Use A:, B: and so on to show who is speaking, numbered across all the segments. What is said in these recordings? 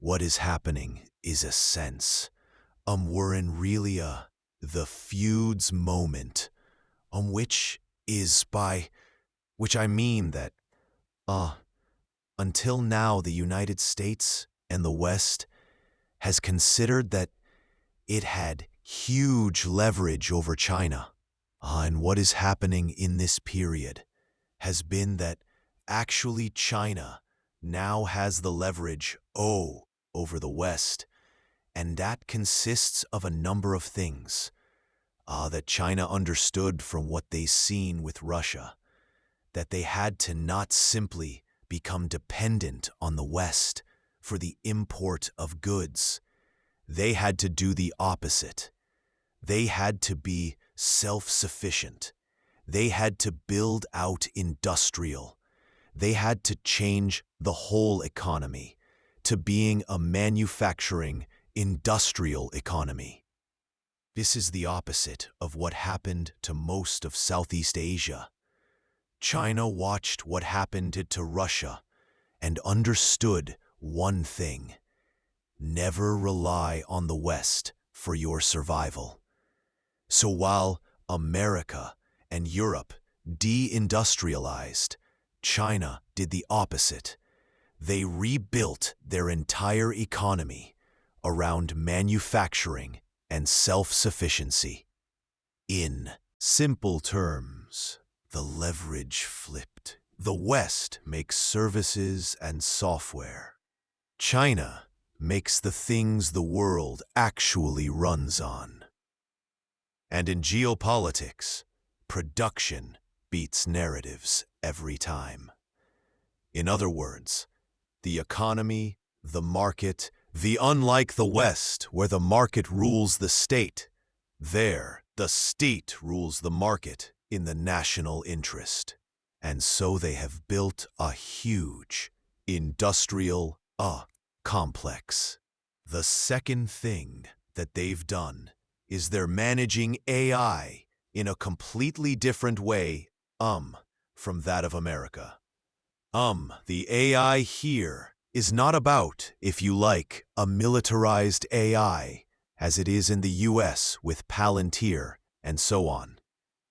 A: what is happening is a sense. We're in really the feud's moment, which is which I mean that, until now the United States and the West has considered that it had huge leverage over China. And what is happening in this period has been that actually China now has the leverage over the West, and that consists of a number of things that China understood from what they've seen with Russia, that they had to not simply become dependent on the West for the import of goods. They had to do the opposite. They had to be self-sufficient. They had to build out industrial. They had to change the whole economy to being a manufacturing, industrial economy. This is the opposite of what happened to most of Southeast Asia. China watched what happened to Russia and understood one thing: never rely on the West for your survival. So while America and Europe deindustrialized, China did the opposite. They rebuilt their entire economy around manufacturing and self-sufficiency. In simple terms, the leverage flipped. The West makes services and software. China makes the things the world actually runs on. And in geopolitics, production beats narratives every time. In other words, the economy, the market, unlike the West, where the market rules the state, there the state rules the market in the national interest. And so they have built a huge industrial complex. The second thing that they've done is they're managing AI in a completely different way from that of America. The AI here is not about, if you like, a militarized AI, as it is in the US with Palantir and so on.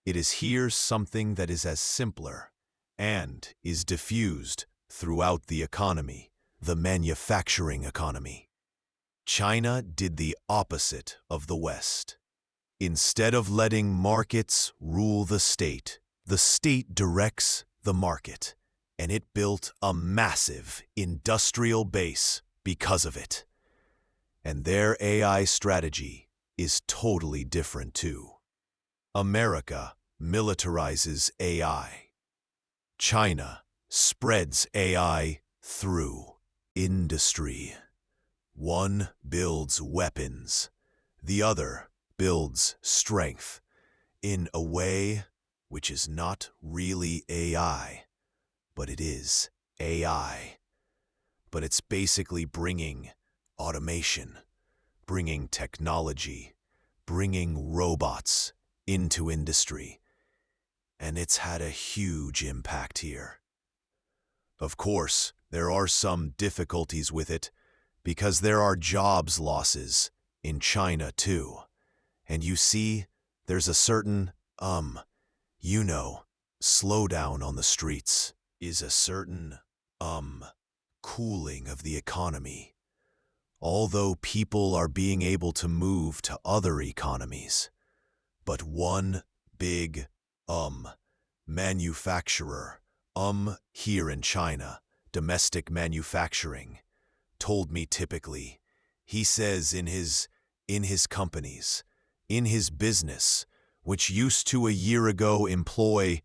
A: It is here something that is as simpler and is diffused throughout the economy, the manufacturing economy. China did the opposite of the West. Instead of letting markets rule the state directs the market, and it built a massive industrial base because of it. And their AI strategy is totally different too. America militarizes AI. China spreads AI through industry. One builds weapons, the other builds strength in a way which is not really AI, but it is AI. But it's basically bringing automation, bringing technology, bringing robots into industry, and it's had a huge impact here. Of course, there are some difficulties with it because there are jobs losses in China too. And you see, there's a certain, slowdown on the streets, is a certain, cooling of the economy. Although people are being able to move to other economies. But one big, manufacturer, here in China, domestic manufacturing, told me typically, he says in his companies, in his business, which used to a year ago employ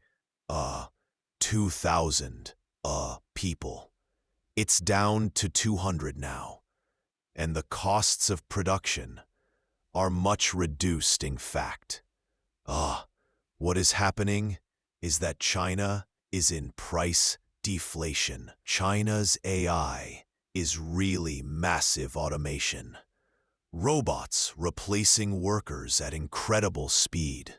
A: 2,000 people. It's down to 200 now, and the costs of production are much reduced in fact. What is happening is that China is in price deflation. China's AI is really massive automation. Robots replacing workers at incredible speed.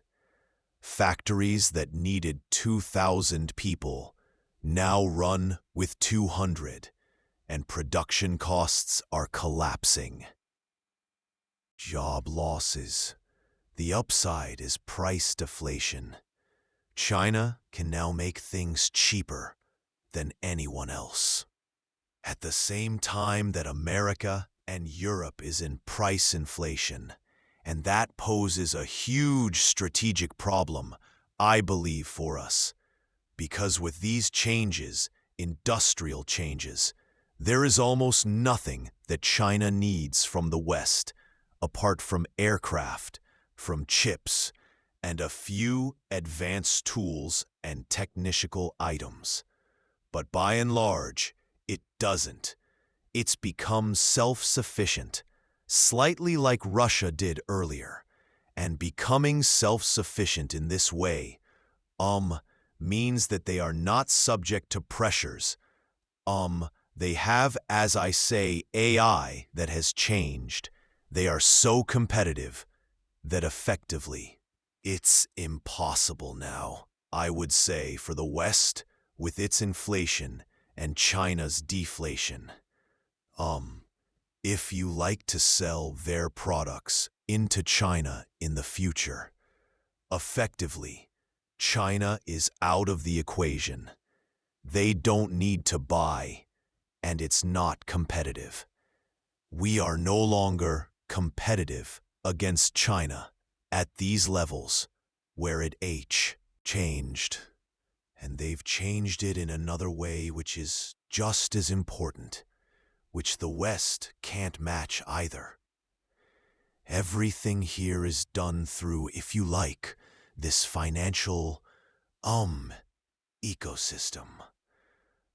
A: Factories that needed 2,000 people now run with 200, and production costs are collapsing. Job losses. The upside is price deflation. China can now make things cheaper than anyone else. At the same time that America and Europe is in price inflation, and that poses a huge strategic problem, I believe, for us. Because with these changes, industrial changes, there is almost nothing that China needs from the West, apart from aircraft, from chips, and a few advanced tools and technical items. But by and large, it doesn't. It's become self-sufficient, slightly like Russia did earlier. And becoming self-sufficient in this way, means that they are not subject to pressures. They have, as I say, AI that has changed. They are so competitive that effectively, it's impossible now, I would say, for the West, with its inflation and China's deflation. If you like to sell their products into China in the future, effectively, China is out of the equation. They don't need to buy, and it's not competitive. We are no longer competitive against China at these levels where it changed. And they've changed it in another way which is just as important, which the West can't match either. Everything here is done through, if you like, this financial, ecosystem.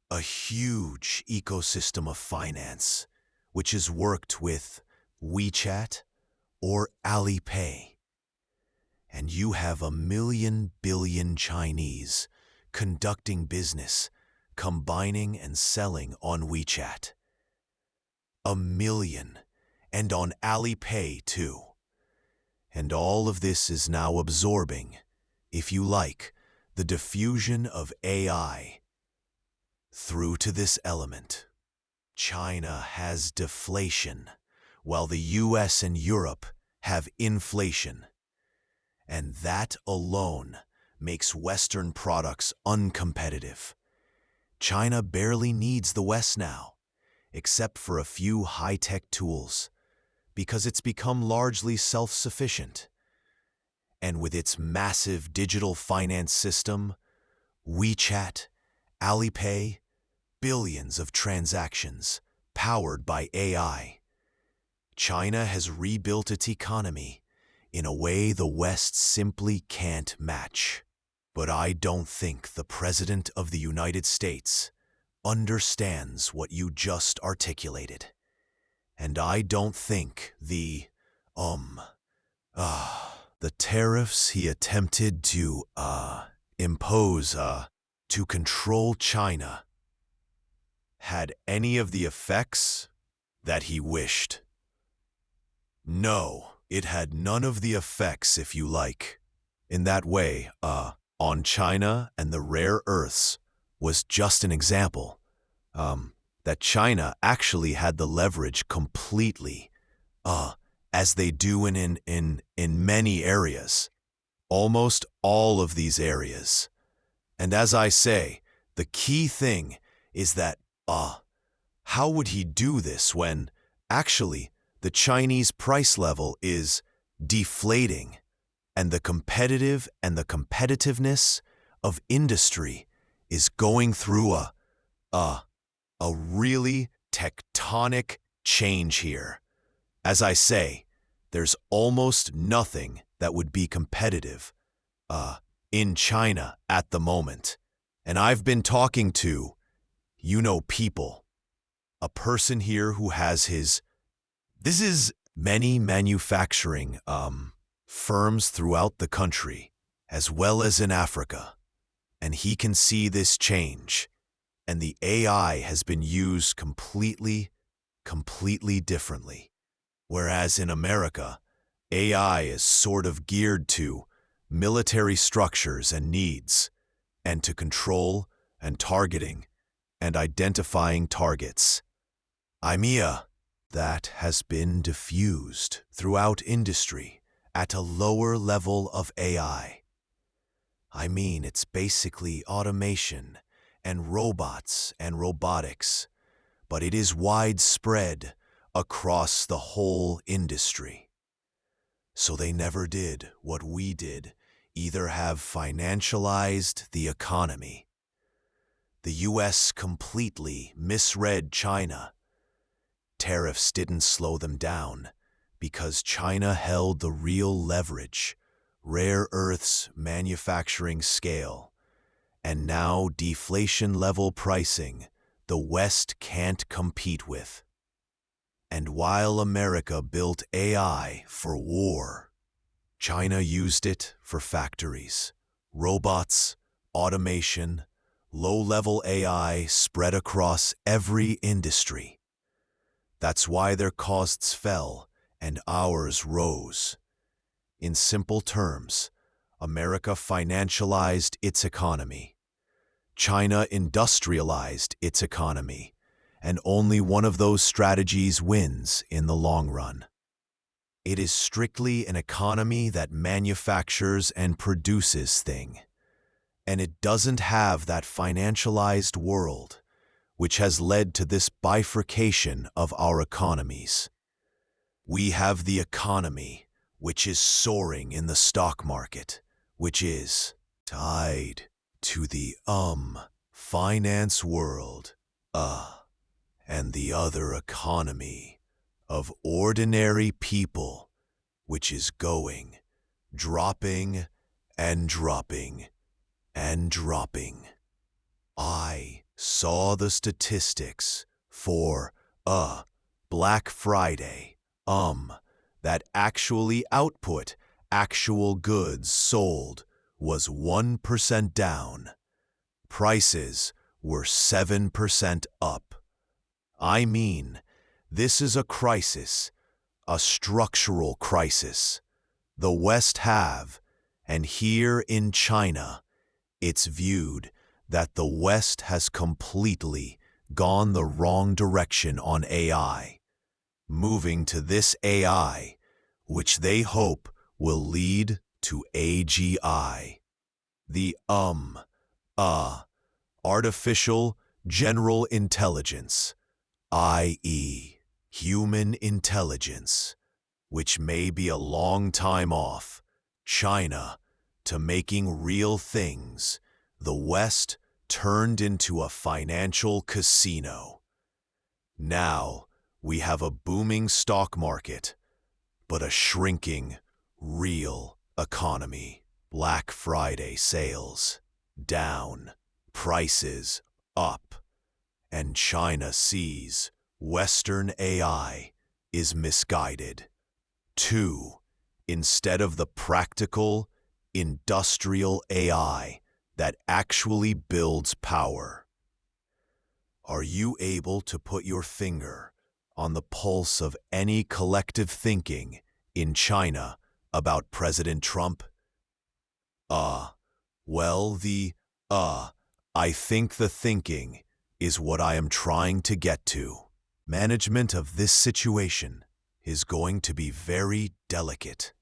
A: A huge ecosystem of finance, which is worked with WeChat or Alipay. And you have 1 billion Chinese conducting business, combining and selling on WeChat. 1 million, and on Alipay too. And all of this is now absorbing, if you like, the diffusion of AI through to this element. China has deflation, while the US and Europe have inflation. And that alone makes Western products uncompetitive. China barely needs the West now, except for a few high-tech tools, because it's become largely self-sufficient. And with its massive digital finance system, WeChat, Alipay, billions of transactions powered by AI, China has rebuilt its economy in a way the West simply can't match. But I don't think the President of the United States understands what you just articulated. And I don't think the tariffs he attempted to, impose, to control China had any of the effects that he wished. No, it had none of the effects, if you like. In that way, on China and the rare earths was just an example, that China actually had the leverage completely, as they do in many areas, almost all of these areas. And as I say, the key thing is that, how would he do this when, actually, the Chinese price level is deflating, and the competitiveness of industry is going through a really tectonic change here. As I say, there's almost nothing that would be competitive, in China at the moment. And I've been talking to, people. A person here who has this is many manufacturing, firms throughout the country, as well as in Africa. And he can see this change. And the AI has been used completely differently. Whereas in America, AI is sort of geared to military structures and needs, and to control and targeting and identifying targets. IMEA that has been diffused throughout industry at a lower level of AI. I mean, it's basically automation and robots and robotics, but it is widespread across the whole industry. So they never did what we did, either have financialized the economy. The US completely misread China. Tariffs didn't slow them down because China held the real leverage, rare earths manufacturing scale, and now deflation-level pricing the West can't compete with. And while America built AI for war, China used it for factories, robots, automation, low-level AI spread across every industry. That's why their costs fell and ours rose. In simple terms, America financialized its economy. China industrialized its economy, and only one of those strategies wins in the long run. It is strictly an economy that manufactures and produces things, and it doesn't have that financialized world, which has led to this bifurcation of our economies. We have the economy, which is soaring in the stock market, which is tied to the finance world, and the other economy of ordinary people, which is going, dropping and dropping and dropping. I saw the statistics for Black Friday, that actually output actual goods sold was 1% down. Prices were 7% up. I mean, this is a crisis, a structural crisis. The West have, and here in China, it's viewed that the West has completely gone the wrong direction on AI, moving to this AI, which they hope will lead to AGI. The artificial general intelligence, i.e., human intelligence, which may be a long time off, China, to making real things, the West turned into a financial casino. Now we have a booming stock market, but a shrinking, real economy. Black Friday sales down, prices up, and China sees Western AI is misguided. 2. Instead of the practical, industrial AI that actually builds power. Are you able to put your finger on the pulse of any collective thinking in China about President Trump? Well, I think the thinking is what I am trying to get to. Management of this situation is going to be very delicate.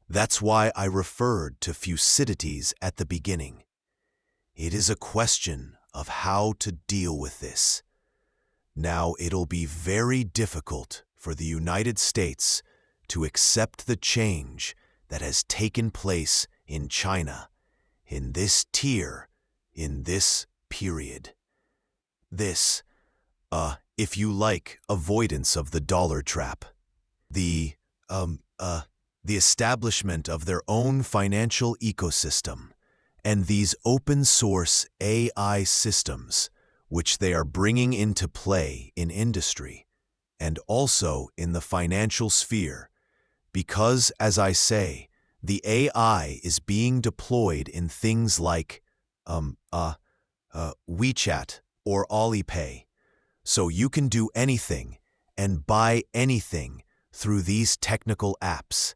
A: That's why I referred to Thucydides at the beginning. It is a question of how to deal with this. Now, it'll be very difficult for the United States to accept the change that has taken place in China, in this tier, in this period. This, if you like, avoidance of the dollar trap. The establishment of their own financial ecosystem, and these open-source AI systems, which they are bringing into play in industry, and also in the financial sphere, because, as I say, the AI is being deployed in things like WeChat or Alipay, so you can do anything and buy anything through these technical apps,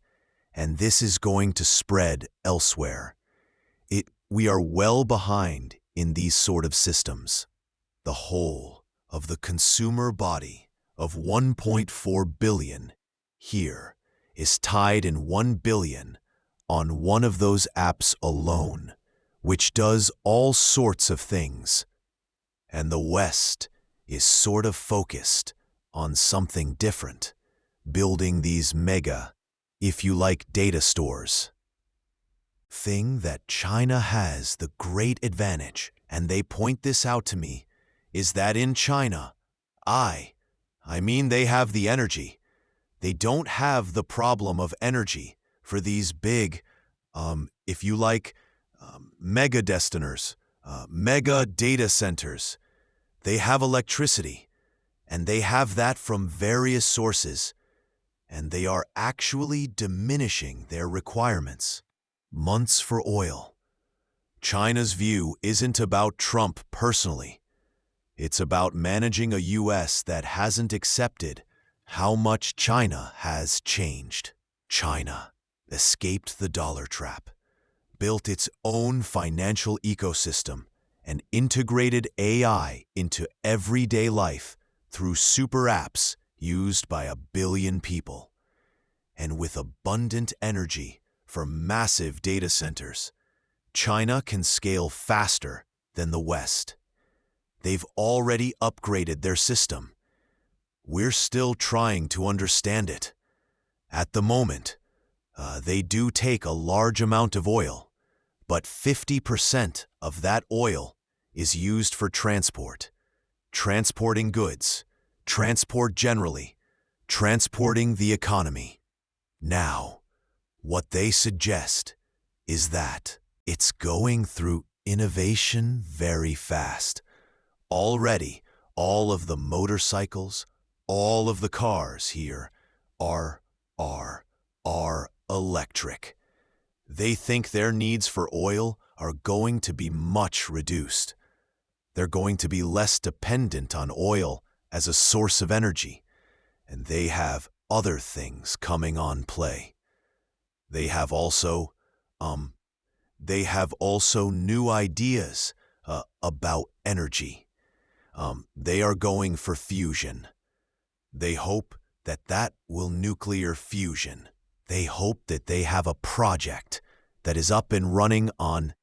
A: and this is going to spread elsewhere. We are well behind in these sort of systems. The whole of the consumer body of 1.4 billion here is tied in 1 billion on one of those apps alone, which does all sorts of things. And the West is sort of focused on something different, building these mega, if you like, data stores. Thing that China has the great advantage, and they point this out to me, is that in China, I mean they have the energy. They don't have the problem of energy for these big, if you like, mega destiners, mega data centers. They have electricity, and they have that from various sources, and they are actually diminishing their requirements. Months for oil. China's view isn't about Trump personally. It's about managing a U.S. that hasn't accepted how much China has changed. China escaped the dollar trap, built its own financial ecosystem, and integrated AI into everyday life through super apps used by 1 billion people. And with abundant energy for massive data centers, China can scale faster than the West. They've already upgraded their system. We're still trying to understand it. At the moment, they do take a large amount of oil, but 50% of that oil is used for transport, transporting goods, transport generally, transporting the economy. Now, what they suggest is that it's going through innovation very fast. Already, all of the motorcycles, all of the cars here are electric. They think their needs for oil are going to be much reduced. They're going to be less dependent on oil as a source of energy, and they have other things coming on play. They have also new ideas about energy. They are going for fusion. They hope that will nuclear fusion. They hope that they have a project that is up and running on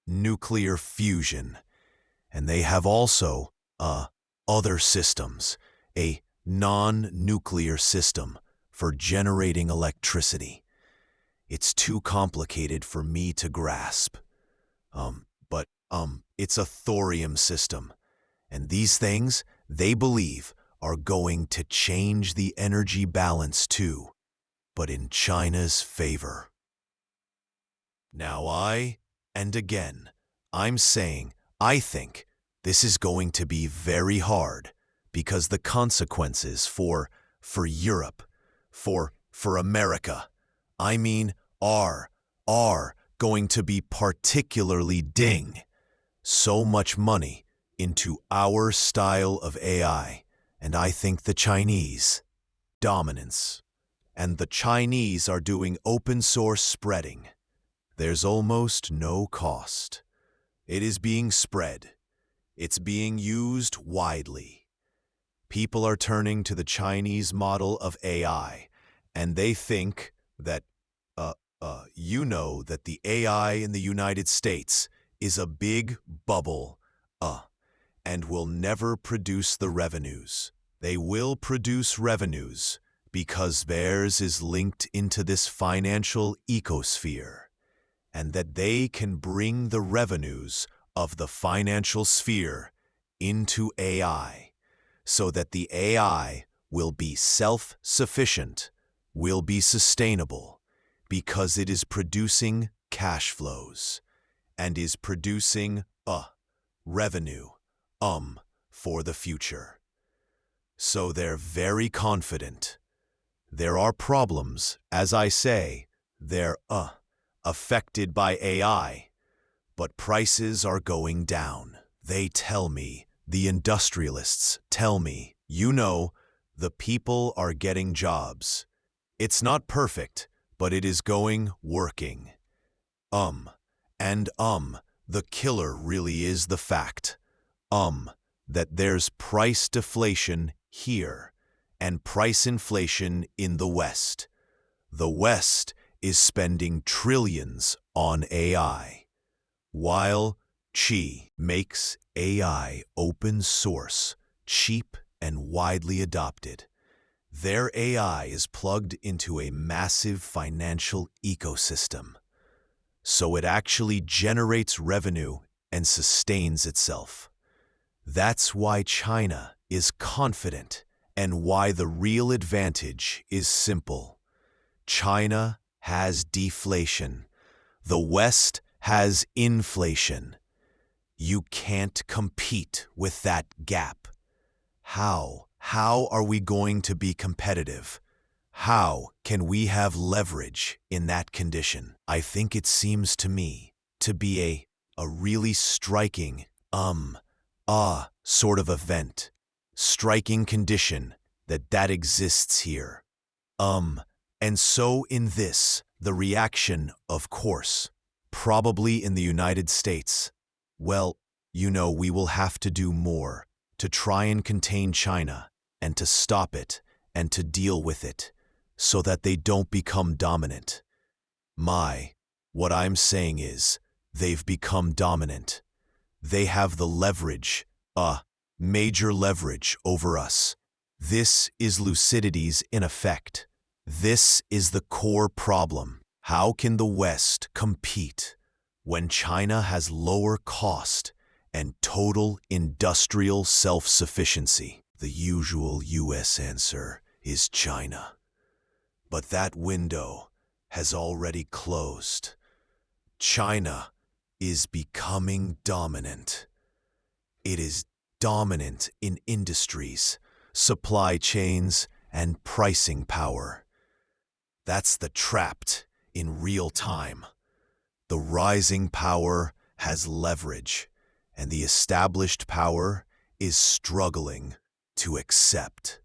A: nuclear fusion. And they have also other systems, a non-nuclear system for generating electricity. It's too complicated for me to grasp. But it's a thorium system. And these things, they believe, are going to change the energy balance too, but in China's favor. Now I'm saying, I think this is going to be very hard because the consequences for Europe, for America, are going to be particularly ding. So much money into our style of AI, and I think the Chinese dominance. And the Chinese are doing open source spreading. There's almost no cost. It is being spread. It's being used widely. People are turning to the Chinese model of AI, and they think that, that the AI in the United States is a big bubble, and will never produce the revenues. They will produce revenues because theirs is linked into this financial ecosphere, and that they can bring the revenues of the financial sphere into AI, so that the AI will be self-sufficient, will be sustainable, because it is producing cash flows, and is producing revenue for the future. So they're very confident. There are problems, as I say, they're affected by AI, but prices are going down. They tell me, the industrialists tell me, the people are getting jobs. It's not perfect, but it is working. The killer really is the fact. that there's price deflation here and price inflation in the West. The West is spending trillions on AI, while Xi makes AI open source, cheap and widely adopted. Their AI is plugged into a massive financial ecosystem, so it actually generates revenue and sustains itself. That's why China is confident and why the real advantage is simple. China has deflation. The West has inflation. You can't compete with that gap. How are we going to be competitive? How can we have leverage in that condition? I think it seems to me to be a really striking, sort of event, striking condition that exists here. And so in this, the reaction, of course, probably in the United States, well, we will have to do more to try and contain China and to stop it and to deal with it so that they don't become dominant. What I'm saying is, they've become dominant. They have the leverage, major leverage over us. This is Lucidity's in effect. This is the core problem. How can the West compete when China has lower cost and total industrial self-sufficiency? The usual US answer is China. But that window has already closed. China is becoming dominant. It is dominant in industries, supply chains, and pricing power. That's the trapped in real time. The rising power has leverage, and the established power is struggling to accept.